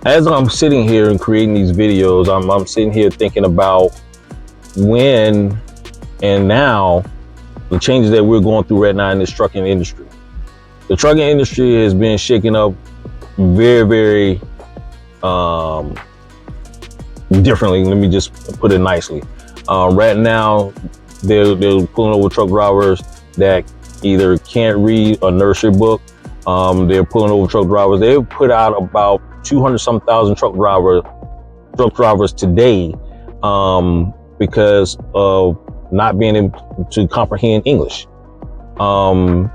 As I'm sitting here and creating these videos, I'm sitting here thinking about when and now the changes that we're going through right now in this trucking industry. The trucking industry has been shaken up very, very um, differently. Let me just put it nicely. Right now, they're pulling over truck drivers that either can't read or nursery book. They're pulling over truck drivers. They've put out about 200 some thousand truck drivers today because of not being able to comprehend English. And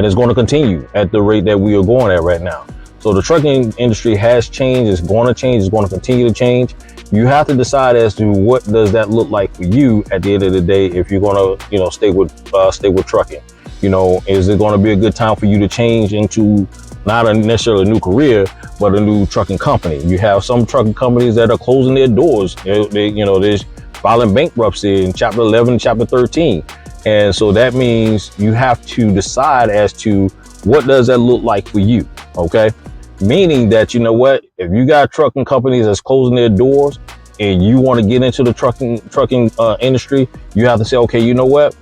it's going to continue at the rate that we are going at right now. So the trucking industry has changed. It's going to change. It's going to continue to change. You have to decide as to what does that look like for you at the end of the day. If you're going to, stay with trucking, is it going to be a good time for you to change into not necessarily a new career, but a new trucking company? You have some trucking companies that are closing their doors. They're filing bankruptcy in Chapter 11, Chapter 13. And so that means you have to decide as to what does that look like for you, okay? Meaning that, if you got trucking companies that's closing their doors and you want to get into the trucking industry, you have to say, okay, you know what?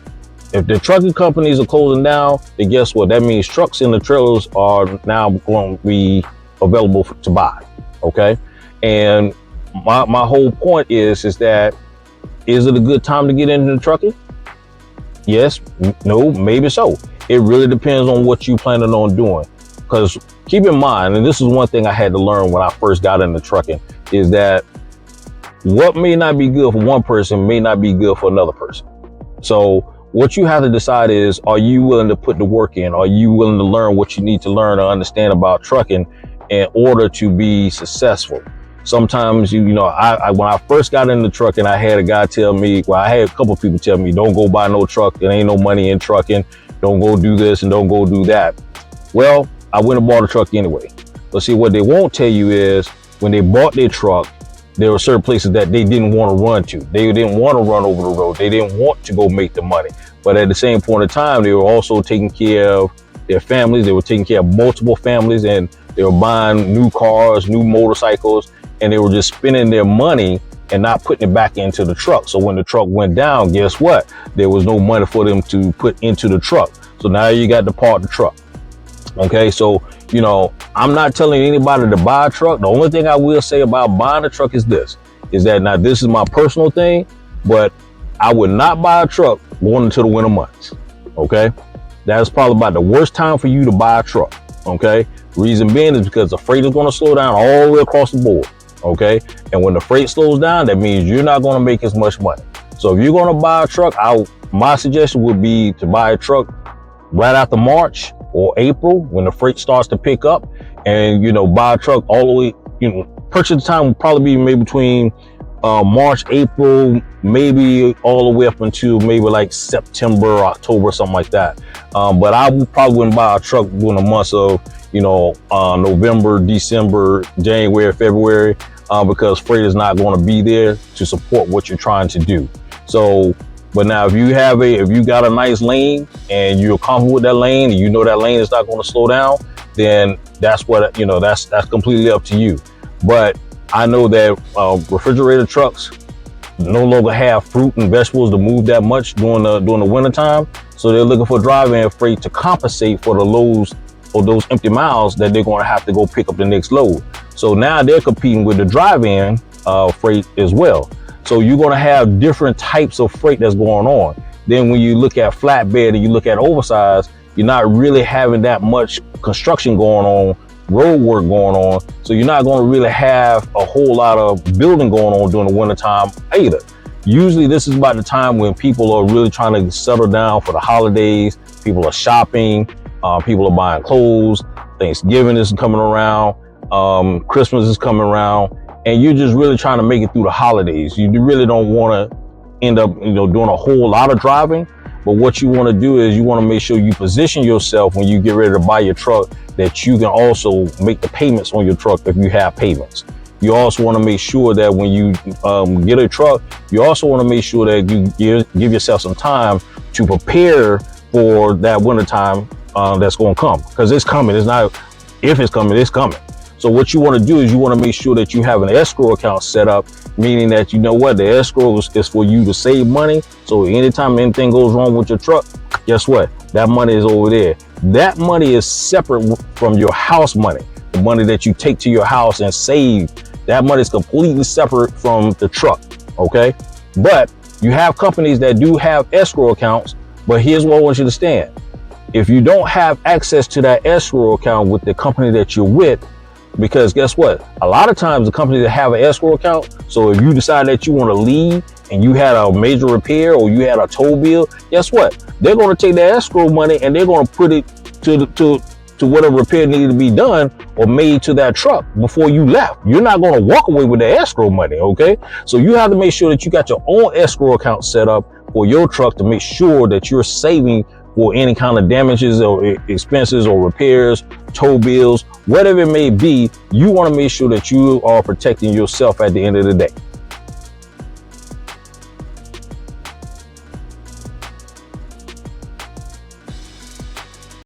If the trucking companies are closing down, then guess what? That means trucks and the trailers are now going to be available to buy, okay? And my whole point is that, is it a good time to get into trucking? Yes, no, maybe so. It really depends on what you planning on doing. Because keep in mind, and this is one thing I had to learn when I first got into trucking, is that what may not be good for one person may not be good for another person. So what you have to decide is, are you willing to put the work in? Are you willing to learn what you need to learn or understand about trucking in order to be successful? Sometimes, when I first got into trucking, I had a guy tell me, I had a couple of people tell me, don't go buy no truck. There ain't no money in trucking. Don't go do this and don't go do that. Well, I went and bought a truck anyway. But see, what they won't tell you is when they bought their truck, there were certain places that they didn't want to run to. They didn't want to run over the road. They didn't want to go make the money. But at the same point in time, they were also taking care of their families. They were taking care of multiple families, and they were buying new cars, new motorcycles, and they were just spending their money and not putting it back into the truck. So when the truck went down, guess what? There was no money for them to put into the truck. So now you got to park the truck. Okay, so, I'm not telling anybody to buy a truck. The only thing I will say about buying a truck is this, is that now this is my personal thing, but I would not buy a truck going into the winter months. Okay, that's probably about the worst time for you to buy a truck. Okay, reason being is because the freight is going to slow down all the way across the board. Okay, and when the freight slows down, that means you're not going to make as much money. So if you're going to buy a truck, my suggestion would be to buy a truck right after March or April when the freight starts to pick up, and buy a truck all the way. Purchase time will probably be maybe between March, April, maybe all the way up until maybe like September, October, something like that. But I probably wouldn't buy a truck during the months of November, December, January, February, because freight is not going to be there to support what you're trying to do. So, but now if you got a nice lane and you're comfortable with that lane and you know that lane is not going to slow down, then that's what, that's completely up to you. But I know that refrigerator trucks no longer have fruit and vegetables to move that much during the winter time. So they're looking for drive-in freight to compensate for the loads or those empty miles that they're going to have to go pick up the next load. So now they're competing with the drive-in freight as well. So you're going to have different types of freight that's going on. Then when you look at flatbed and you look at oversized, you're not really having that much construction going on, road work going on. So you're not going to really have a whole lot of building going on during the wintertime either. Usually this is about the time when people are really trying to settle down for the holidays. People are shopping, people are buying clothes, Thanksgiving is coming around, Christmas is coming around, and you're just really trying to make it through the holidays. You really don't want to end up, doing a whole lot of driving. But what you want to do is you want to make sure you position yourself when you get ready to buy your truck, that you can also make the payments on your truck if you have payments. You also want to make sure that when you get a truck, you also want to make sure that you give yourself some time to prepare for that winter time that's going to come, because it's coming. It's not if it's coming, it's coming. So what you want to do is you want to make sure that you have an escrow account set up, meaning that you know what, the escrow is for you to save money. So anytime anything goes wrong with your truck, guess what? That money is over there. That money is separate from your house money. The money that you take to your house and save, that money is completely separate from the truck, okay? But you have companies that do have escrow accounts, but here's what I want you to understand. If you don't have access to that escrow account with the company that you're with, because guess what? A lot of times the companies that have an escrow account, so if you decide that you want to leave and you had a major repair or you had a tow bill, guess what? They're going to take that escrow money and they're going to put it to whatever repair needed to be done or made to that truck before you left. You're not going to walk away with the escrow money, okay? So you have to make sure that you got your own escrow account set up for your truck to make sure that you're saving for any kind of damages or expenses or repairs, tow bills, whatever it may be. You want to make sure that you are protecting yourself at the end of the day.